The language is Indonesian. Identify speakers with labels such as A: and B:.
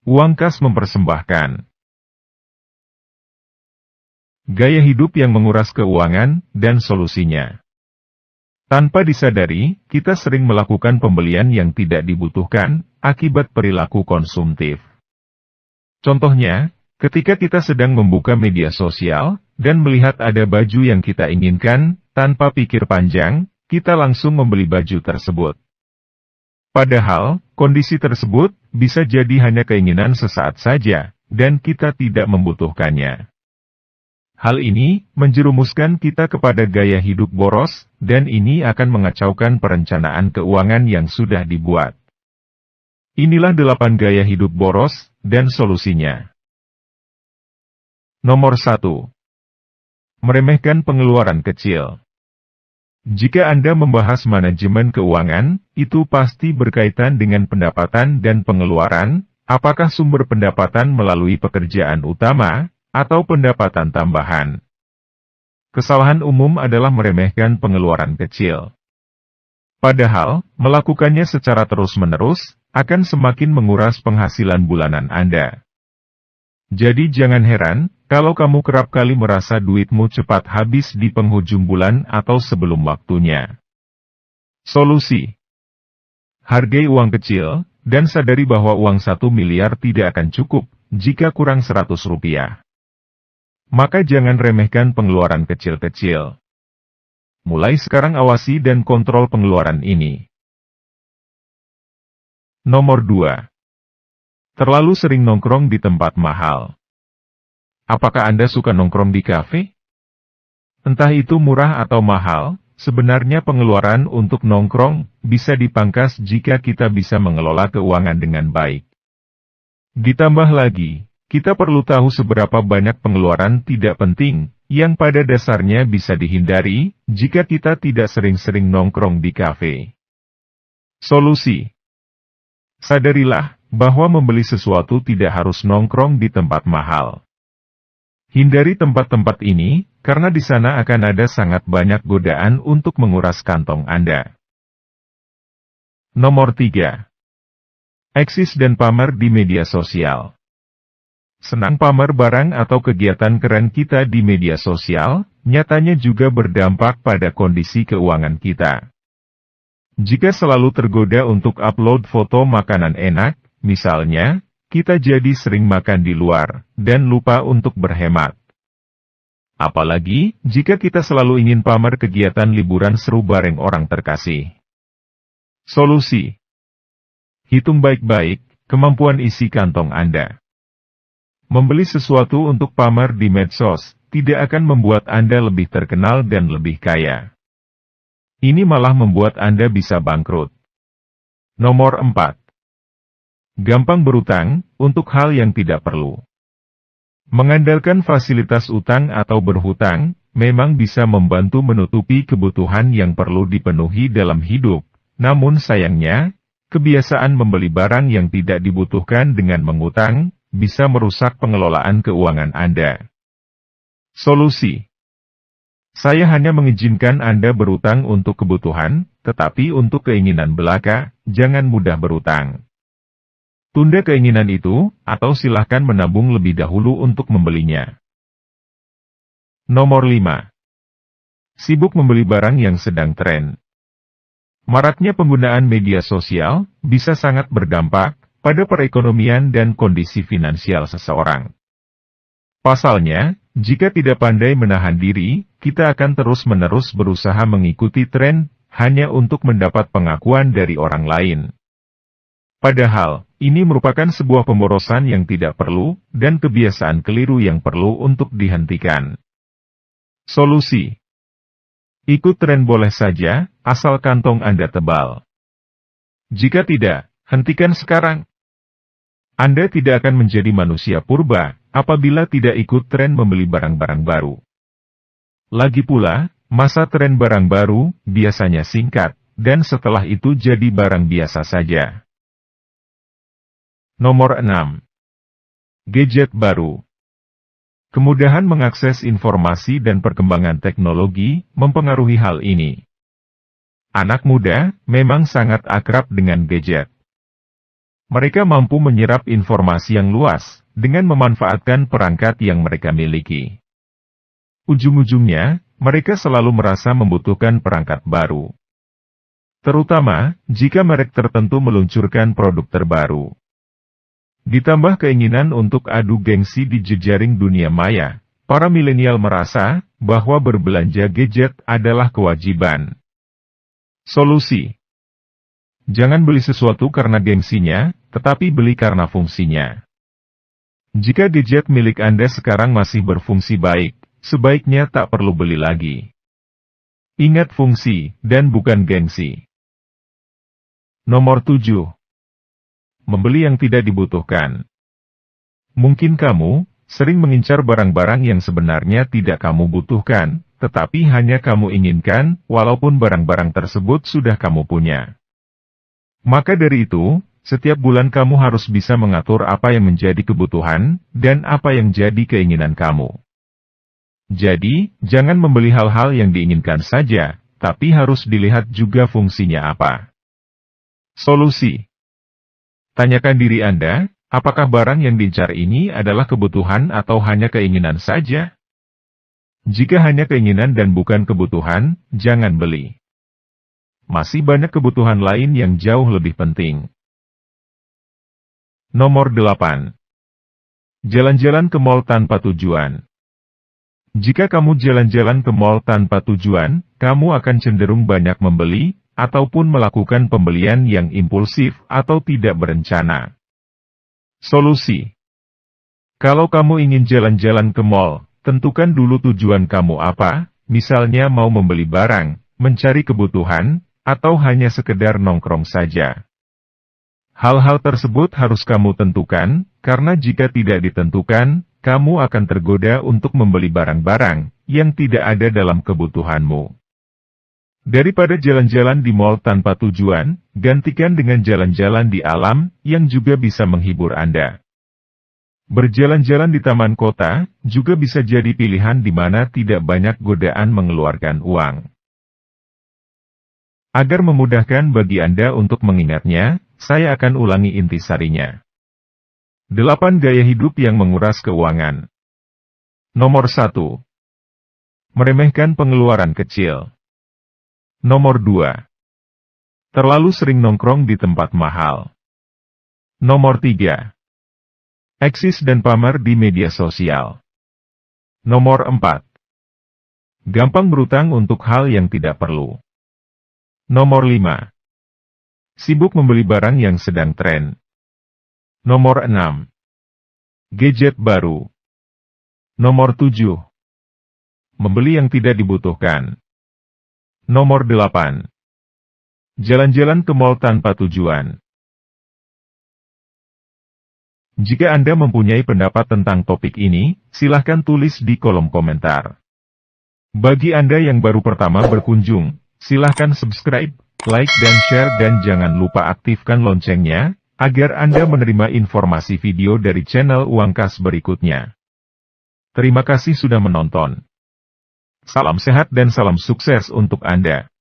A: Uang kas mempersembahkan gaya hidup yang menguras keuangan dan solusinya. Tanpa disadari, kita sering melakukan pembelian yang tidak dibutuhkan akibat perilaku konsumtif. Contohnya, ketika kita sedang membuka media sosial dan melihat ada baju yang kita inginkan, tanpa pikir panjang, kita langsung membeli baju tersebut. Padahal, kondisi tersebut bisa jadi hanya keinginan sesaat saja, dan kita tidak membutuhkannya. Hal ini menjerumuskan kita kepada gaya hidup boros, dan ini akan mengacaukan perencanaan keuangan yang sudah dibuat. Inilah 8 gaya hidup boros, dan solusinya. Nomor 1. Meremehkan pengeluaran kecil. Jika Anda membahas manajemen keuangan, itu pasti berkaitan dengan pendapatan dan pengeluaran, apakah sumber pendapatan melalui pekerjaan utama, atau pendapatan tambahan. Kesalahan umum adalah meremehkan pengeluaran kecil. Padahal, melakukannya secara terus-menerus, akan semakin menguras penghasilan bulanan Anda. Jadi jangan heran, kalau kamu kerap kali merasa duitmu cepat habis di penghujung bulan atau sebelum waktunya. Solusi: hargai uang kecil, dan sadari bahwa uang 1 miliar tidak akan cukup, jika kurang 100 rupiah. Maka jangan remehkan pengeluaran kecil-kecil. Mulai sekarang awasi dan kontrol pengeluaran ini. Nomor 2. Terlalu sering nongkrong di tempat mahal. Apakah Anda suka nongkrong di kafe? Entah itu murah atau mahal, sebenarnya pengeluaran untuk nongkrong bisa dipangkas jika kita bisa mengelola keuangan dengan baik. Ditambah lagi, kita perlu tahu seberapa banyak pengeluaran tidak penting, yang pada dasarnya bisa dihindari, jika kita tidak sering-sering nongkrong di kafe. Solusi: sadarilah, bahwa membeli sesuatu tidak harus nongkrong di tempat mahal. Hindari tempat-tempat ini, karena di sana akan ada sangat banyak godaan untuk menguras kantong Anda. Nomor 3. Eksis dan pamer di media sosial. Senang pamer barang atau kegiatan keren kita di media sosial, nyatanya juga berdampak pada kondisi keuangan kita. Jika selalu tergoda untuk upload foto makanan enak, misalnya, kita jadi sering makan di luar, dan lupa untuk berhemat. Apalagi, jika kita selalu ingin pamer kegiatan liburan seru bareng orang terkasih. Solusi: hitung baik-baik kemampuan isi kantong Anda. Membeli sesuatu untuk pamer di medsos, tidak akan membuat Anda lebih terkenal dan lebih kaya. Ini malah membuat Anda bisa bangkrut. Nomor 4. Gampang berutang, untuk hal yang tidak perlu. Mengandalkan fasilitas utang atau berhutang, memang bisa membantu menutupi kebutuhan yang perlu dipenuhi dalam hidup. Namun sayangnya, kebiasaan membeli barang yang tidak dibutuhkan dengan mengutang, bisa merusak pengelolaan keuangan Anda. Solusi: saya hanya mengizinkan Anda berutang untuk kebutuhan, tetapi untuk keinginan belaka, jangan mudah berutang. Tunda keinginan itu, atau silahkan menabung lebih dahulu untuk membelinya. Nomor 5. Sibuk membeli barang yang sedang tren. Maraknya penggunaan media sosial, bisa sangat berdampak pada perekonomian dan kondisi finansial seseorang. Pasalnya, jika tidak pandai menahan diri, kita akan terus-menerus berusaha mengikuti tren, hanya untuk mendapat pengakuan dari orang lain. Padahal, ini merupakan sebuah pemborosan yang tidak perlu, dan kebiasaan keliru yang perlu untuk dihentikan. Solusi: ikut tren boleh saja, asal kantong Anda tebal. Jika tidak, hentikan sekarang. Anda tidak akan menjadi manusia purba, apabila tidak ikut tren membeli barang-barang baru. Lagi pula, masa tren barang baru, biasanya singkat, dan setelah itu jadi barang biasa saja. Nomor 6. Gadget baru. Kemudahan mengakses informasi dan perkembangan teknologi, mempengaruhi hal ini. Anak muda, memang sangat akrab dengan gadget. Mereka mampu menyerap informasi yang luas, dengan memanfaatkan perangkat yang mereka miliki. Ujung-ujungnya, mereka selalu merasa membutuhkan perangkat baru. Terutama, jika merek tertentu meluncurkan produk terbaru. Ditambah keinginan untuk adu gengsi di jejaring dunia maya, para milenial merasa bahwa berbelanja gadget adalah kewajiban. Solusi: jangan beli sesuatu karena gengsinya, tetapi beli karena fungsinya. Jika gadget milik Anda sekarang masih berfungsi baik, sebaiknya tak perlu beli lagi. Ingat fungsi, dan bukan gengsi. Nomor 7. Membeli yang tidak dibutuhkan. Mungkin kamu sering mengincar barang-barang yang sebenarnya tidak kamu butuhkan, tetapi hanya kamu inginkan, walaupun barang-barang tersebut sudah kamu punya. Maka dari itu, setiap bulan kamu harus bisa mengatur apa yang menjadi kebutuhan, dan apa yang jadi keinginan kamu. Jadi, jangan membeli hal-hal yang diinginkan saja, tapi harus dilihat juga fungsinya apa. Solusi: tanyakan diri Anda, apakah barang yang diincar ini adalah kebutuhan atau hanya keinginan saja? Jika hanya keinginan dan bukan kebutuhan, jangan beli. Masih banyak kebutuhan lain yang jauh lebih penting. Nomor 8. Jalan-jalan ke mall tanpa tujuan. Jika kamu jalan-jalan ke mall tanpa tujuan, kamu akan cenderung banyak membeli, ataupun melakukan pembelian yang impulsif atau tidak berencana. Solusi: kalau kamu ingin jalan-jalan ke mall, tentukan dulu tujuan kamu apa, misalnya mau membeli barang, mencari kebutuhan, atau hanya sekedar nongkrong saja. Hal-hal tersebut harus kamu tentukan, karena jika tidak ditentukan, kamu akan tergoda untuk membeli barang-barang yang tidak ada dalam kebutuhanmu. Daripada jalan-jalan di mall tanpa tujuan, gantikan dengan jalan-jalan di alam yang juga bisa menghibur Anda. Berjalan-jalan di taman kota juga bisa jadi pilihan di mana tidak banyak godaan mengeluarkan uang. Agar memudahkan bagi Anda untuk mengingatnya, saya akan ulangi intisarinya. 8 gaya hidup yang menguras keuangan. Nomor 1. Meremehkan pengeluaran kecil. Nomor 2. Terlalu sering nongkrong di tempat mahal. Nomor 3. Eksis dan pamer di media sosial. Nomor 4. Gampang berutang untuk hal yang tidak perlu. Nomor 5. Sibuk membeli barang yang sedang tren. Nomor 6. Gadget baru. Nomor 7. Membeli yang tidak dibutuhkan. Nomor 8. Jalan-jalan ke mall tanpa tujuan. Jika Anda mempunyai pendapat tentang topik ini, silahkan tulis di kolom komentar. Bagi Anda yang baru pertama berkunjung, silahkan subscribe, like dan share dan jangan lupa aktifkan loncengnya, agar Anda menerima informasi video dari channel Uang Kas berikutnya. Terima kasih sudah menonton. Salam sehat dan salam sukses untuk Anda.